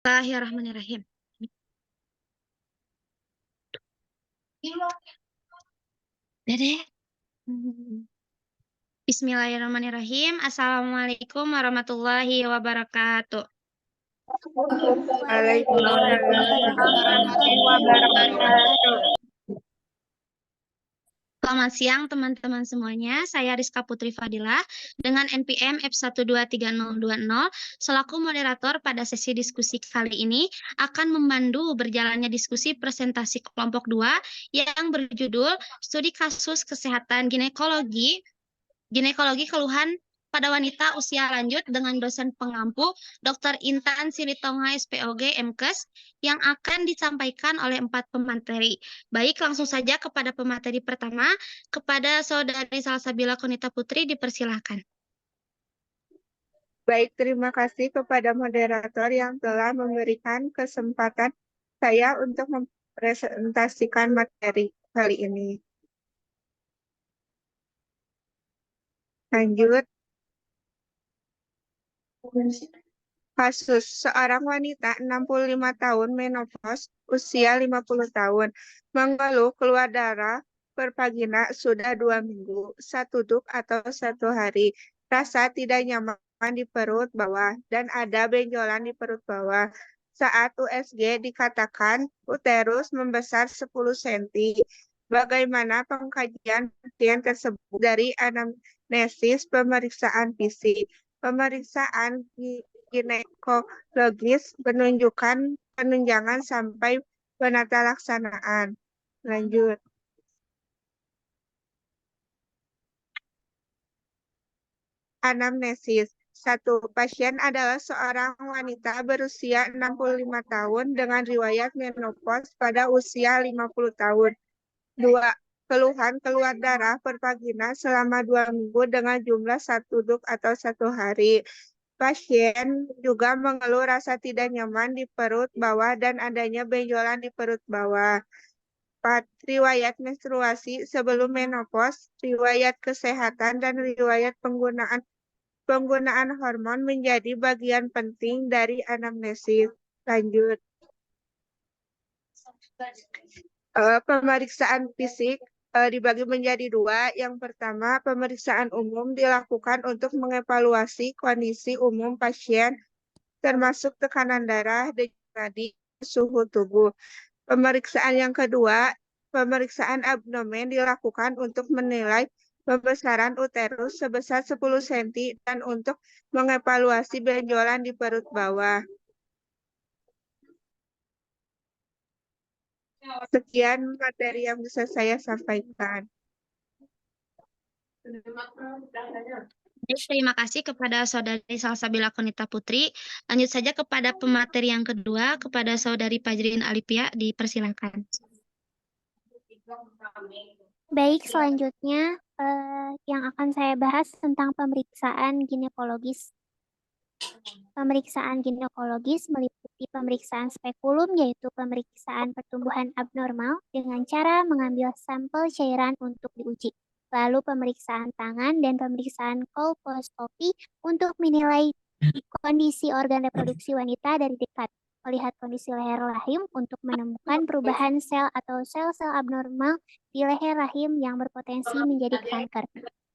Bismillahirrahmanirrahim. Dede. Bismillahirrahmanirrahim. Assalamualaikum warahmatullahi wabarakatuh. Waalaikumsalam warahmatullahi wabarakatuh. Selamat siang teman-teman semuanya. Saya Rizka Putri Fadilah dengan NPM F1230020 selaku moderator pada sesi diskusi kali ini akan memandu berjalannya diskusi presentasi kelompok 2 yang berjudul Studi Kasus Kesehatan Ginekologi keluhan pada wanita usia lanjut dengan dosen pengampu Dr. Intan Silitonga SPOG MKes yang akan disampaikan oleh 4 pemateri. Baik, langsung saja kepada pemateri pertama, kepada Saudari Salsabila Konita Putri, dipersilahkan. Baik, terima kasih kepada moderator yang telah memberikan kesempatan saya untuk mempresentasikan materi kali ini. Lanjut. Kasus seorang wanita 65 tahun menopause usia 50 tahun mengeluh keluar darah per vagina sudah 2 minggu, 1 duk atau 1 hari, rasa tidak nyaman di perut bawah dan ada benjolan di perut bawah. Saat USG dikatakan uterus membesar 10 cm. Bagaimana pengkajian pasien tersebut dari anamnesis pemeriksaan fisik? Pemeriksaan ginekologis menunjukkan penunjangan sampai penata laksanaan. Lanjut. Anamnesis. 1. Pasien adalah seorang wanita berusia 65 tahun dengan riwayat menopause pada usia 50 tahun. 2. Keluhan keluar darah per vagina selama 2 minggu dengan jumlah 1 duk atau 1 hari. Pasien juga mengeluh rasa tidak nyaman di perut bawah dan adanya benjolan di perut bawah. 4. Riwayat menstruasi sebelum menopause, riwayat kesehatan dan riwayat penggunaan hormon menjadi bagian penting dari anamnesis. Lanjut. Pemeriksaan fisik dibagi menjadi 2. Yang pertama, pemeriksaan umum dilakukan untuk mengevaluasi kondisi umum pasien, termasuk tekanan darah, denyut nadi, suhu tubuh. Pemeriksaan yang kedua, pemeriksaan abdomen dilakukan untuk menilai pembesaran uterus sebesar 10 cm dan untuk mengevaluasi benjolan di perut bawah. Sekian materi yang bisa saya sampaikan. Terima kasih kepada Saudari Salsabila Konita Putri. Lanjut saja kepada pemateri yang kedua, kepada Saudari Fajrin Alipia, dipersilakan. Baik, selanjutnya yang akan saya bahas tentang pemeriksaan ginekologis. Pemeriksaan ginekologis meliputi pemeriksaan spekulum, yaitu pemeriksaan pertumbuhan abnormal dengan cara mengambil sampel cairan untuk diuji. Lalu pemeriksaan tangan dan pemeriksaan kolposcopy untuk menilai kondisi organ reproduksi wanita dari dekat. Melihat kondisi leher rahim untuk menemukan perubahan sel atau sel-sel abnormal di leher rahim yang berpotensi menjadi kanker.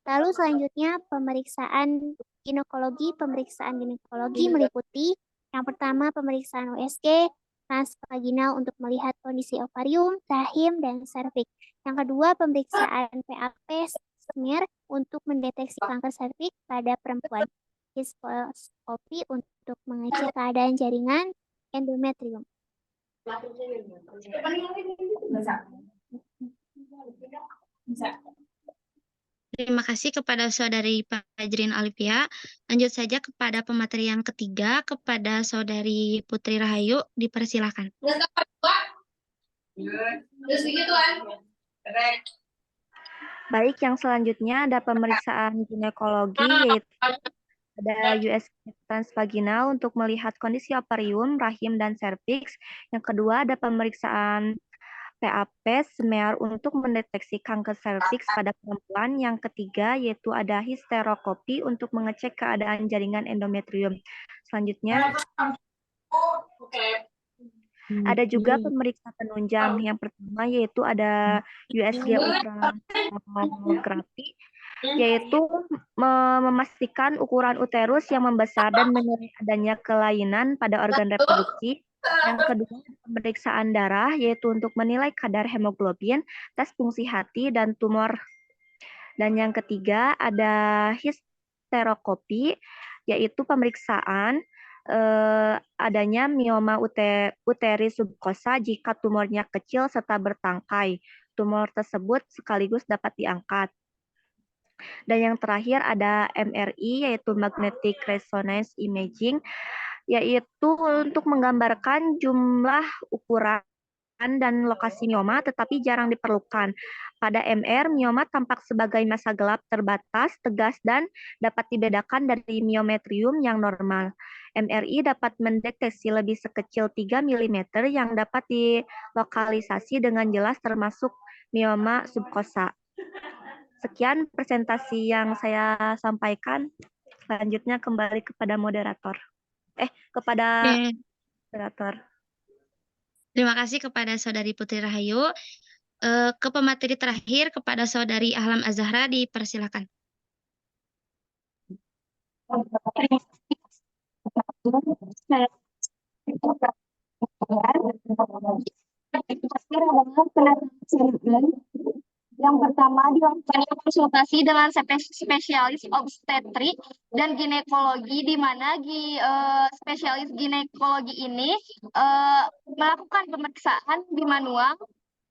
Lalu selanjutnya pemeriksaan ginekologi. Pemeriksaan ginekologi meliputi yang pertama pemeriksaan USG transvaginal untuk melihat kondisi ovarium, rahim, dan serviks. Yang kedua pemeriksaan PAP smear untuk mendeteksi kanker serviks pada perempuan. Hysteroscopy untuk mengecek keadaan jaringan endometrium. Terima kasih kepada Saudari Fajrin Alipia. Lanjut saja kepada pemateri yang ketiga, kepada Saudari Putri Rahayu, dipersilakan. Baik, yang selanjutnya ada pemeriksaan ginekologi, yaitu ada USG transvaginal untuk melihat kondisi ovarium, rahim, dan serviks. Yang kedua ada pemeriksaan PAP smear untuk mendeteksi kanker serviks pada perempuan. Yang ketiga yaitu ada hysteroscopy untuk mengecek keadaan jaringan endometrium. Selanjutnya Ada juga pemeriksa penunjang. Yang pertama yaitu ada USG ultrasonography, yaitu memastikan ukuran uterus yang membesar dan menilai adanya kelainan pada organ reproduksi. Yang kedua, pemeriksaan darah, yaitu untuk menilai kadar hemoglobin, tes fungsi hati, dan tumor. Dan yang ketiga, ada histeroskopi, yaitu pemeriksaan adanya mioma uteri subkosa jika tumornya kecil serta bertangkai. Tumor tersebut sekaligus dapat diangkat. Dan yang terakhir ada MRI, yaitu Magnetic Resonance Imaging, yaitu untuk menggambarkan jumlah ukuran dan lokasi mioma, tetapi jarang diperlukan. Pada MR, mioma tampak sebagai massa gelap terbatas, tegas, dan dapat dibedakan dari miometrium yang normal. MRI dapat mendeteksi lebih sekecil 3 mm yang dapat dilokalisasi dengan jelas termasuk mioma subkosa. Sekian presentasi yang saya sampaikan. Selanjutnya kembali kepada moderator. Kepada moderator. Terima kasih kepada Saudari Putri Rahayu. Ke pemateri terakhir kepada Saudari Ahlam Azahra dipersilakan. Yang pertama dilakukan konsultasi dengan spesialis obstetrik dan ginekologi, di mana spesialis ginekologi ini melakukan pemeriksaan bimanual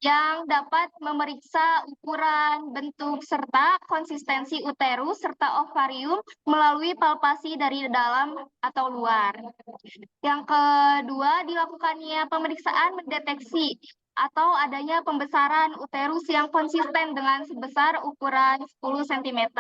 yang dapat memeriksa ukuran, bentuk, serta konsistensi uterus serta ovarium melalui palpasi dari dalam atau luar. Yang kedua, dilakukannya pemeriksaan mendeteksi atau adanya pembesaran uterus yang konsisten dengan sebesar ukuran 10 cm.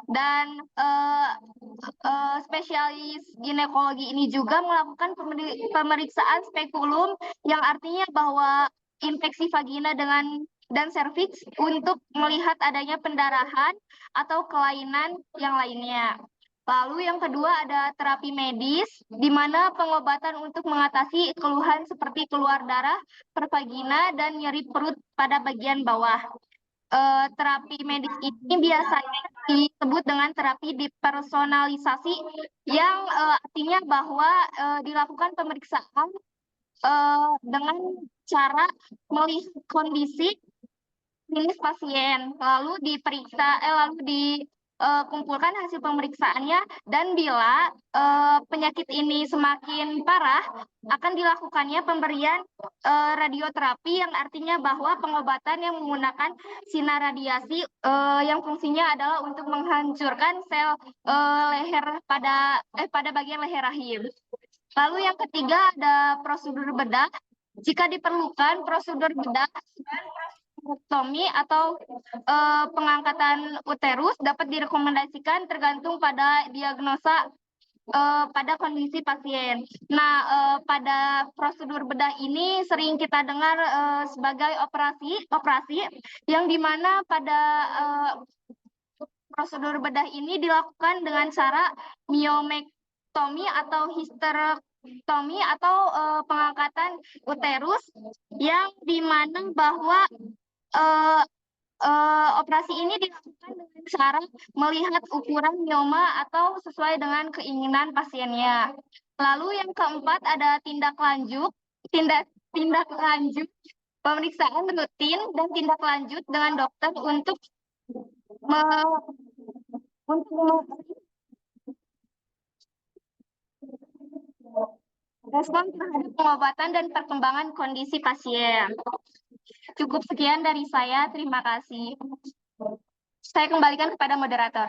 Dan spesialis ginekologi ini juga melakukan pemeriksaan spekulum, yang artinya bahwa infeksi vagina dan serviks untuk melihat adanya pendarahan atau kelainan yang lainnya. Lalu yang kedua ada terapi medis, di mana pengobatan untuk mengatasi keluhan seperti keluar darah per vagina dan nyeri perut pada bagian bawah. Terapi medis ini biasanya disebut dengan terapi depersonalisasi, yang artinya bahwa dilakukan pemeriksaan dengan cara melihat kondisi klinis pasien, lalu dikumpulkan hasil pemeriksaannya, dan bila penyakit ini semakin parah, akan dilakukannya pemberian radioterapi, yang artinya bahwa pengobatan yang menggunakan sinar radiasi yang fungsinya adalah untuk menghancurkan sel leher pada bagian leher rahim. Lalu yang ketiga ada prosedur bedah. Jika diperlukan prosedur bedah, hysterektomi atau pengangkatan uterus dapat direkomendasikan tergantung pada diagnosa pada kondisi pasien. Nah, pada prosedur bedah ini sering kita dengar sebagai operasi yang dimana pada prosedur bedah ini dilakukan dengan cara miomektomi atau histerektomi atau pengangkatan uterus, yang dimana bahwa operasi ini dilakukan dengan cara melihat ukuran mioma atau sesuai dengan keinginan pasiennya. Lalu yang keempat ada tindak lanjut pemeriksaan rutin dan tindak lanjut dengan dokter untuk respon terhadap pengobatan dan perkembangan kondisi pasien. Cukup sekian dari saya, terima kasih. Saya kembalikan kepada moderator.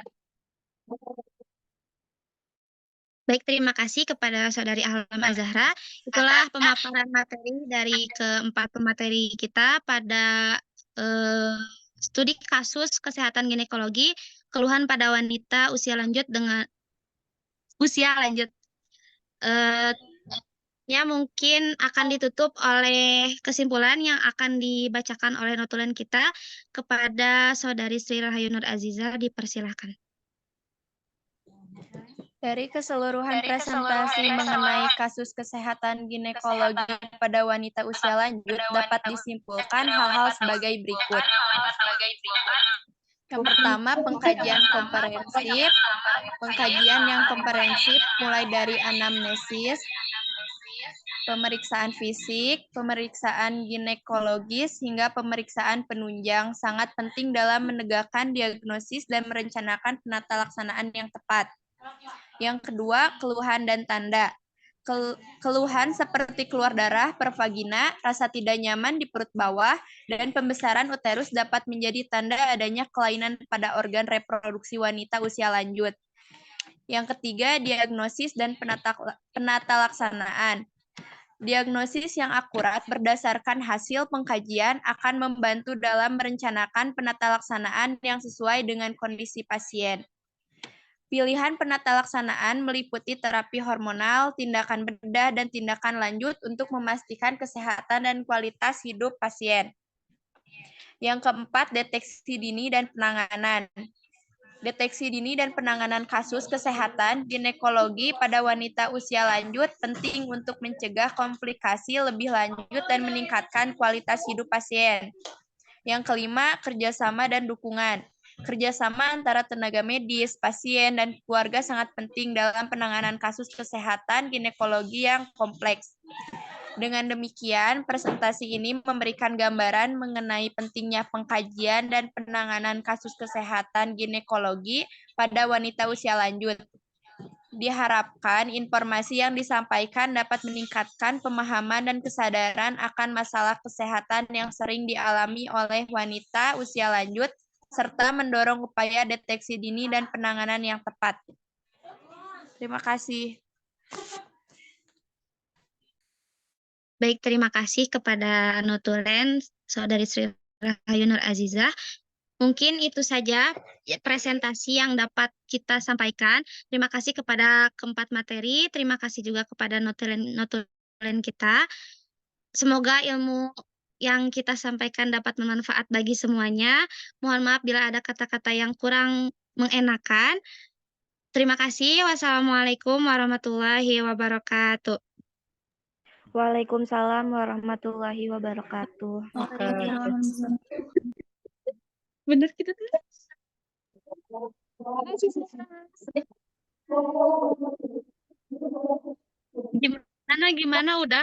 Baik, terima kasih kepada Saudari Ahlam Azahra. Itulah pemaparan materi dari keempat pemateri kita pada studi kasus kesehatan ginekologi, keluhan pada wanita usia lanjut. Ya, mungkin akan ditutup oleh kesimpulan yang akan dibacakan oleh notulen kita. Kepada Saudari Sri Rahayu Nur Aziza, dipersilahkan. Dari keseluruhan presentasi mengenai kasus kesehatan ginekologi pada wanita usia lanjut dapat disimpulkan hal-hal sebagai berikut. Yang pertama, pengkajian yang komprehensif mulai dari anamnesis, pemeriksaan fisik, pemeriksaan ginekologis, hingga pemeriksaan penunjang sangat penting dalam menegakkan diagnosis dan merencanakan penata laksanaan yang tepat. Yang kedua, keluhan dan tanda. Keluhan seperti keluar darah per vagina, rasa tidak nyaman di perut bawah, dan pembesaran uterus dapat menjadi tanda adanya kelainan pada organ reproduksi wanita usia lanjut. Yang ketiga, diagnosis dan penata laksanaan. Diagnosis yang akurat berdasarkan hasil pengkajian akan membantu dalam merencanakan penata laksanaan yang sesuai dengan kondisi pasien. Pilihan penata laksanaan meliputi terapi hormonal, tindakan bedah, dan tindakan lanjut untuk memastikan kesehatan dan kualitas hidup pasien. Yang keempat, deteksi dini dan penanganan. Deteksi dini dan penanganan kasus kesehatan ginekologi pada wanita usia lanjut penting untuk mencegah komplikasi lebih lanjut dan meningkatkan kualitas hidup pasien. Yang kelima, kerjasama dan dukungan. Kerjasama antara tenaga medis, pasien, dan keluarga sangat penting dalam penanganan kasus kesehatan ginekologi yang kompleks. Dengan demikian, presentasi ini memberikan gambaran mengenai pentingnya pengkajian dan penanganan kasus kesehatan ginekologi pada wanita usia lanjut. Diharapkan informasi yang disampaikan dapat meningkatkan pemahaman dan kesadaran akan masalah kesehatan yang sering dialami oleh wanita usia lanjut, serta mendorong upaya deteksi dini dan penanganan yang tepat. Terima kasih. Baik, terima kasih kepada Notulen, Saudari Sri Rahayu Nur Azizah. Mungkin itu saja presentasi yang dapat kita sampaikan. Terima kasih kepada keempat materi, terima kasih juga kepada notulen kita. Semoga ilmu yang kita sampaikan dapat bermanfaat bagi semuanya. Mohon maaf bila ada kata-kata yang kurang mengenakan. Terima kasih. Wassalamualaikum warahmatullahi wabarakatuh. Waalaikumsalam warahmatullahi wabarakatuh. Benar kita tuh. Gimana udah?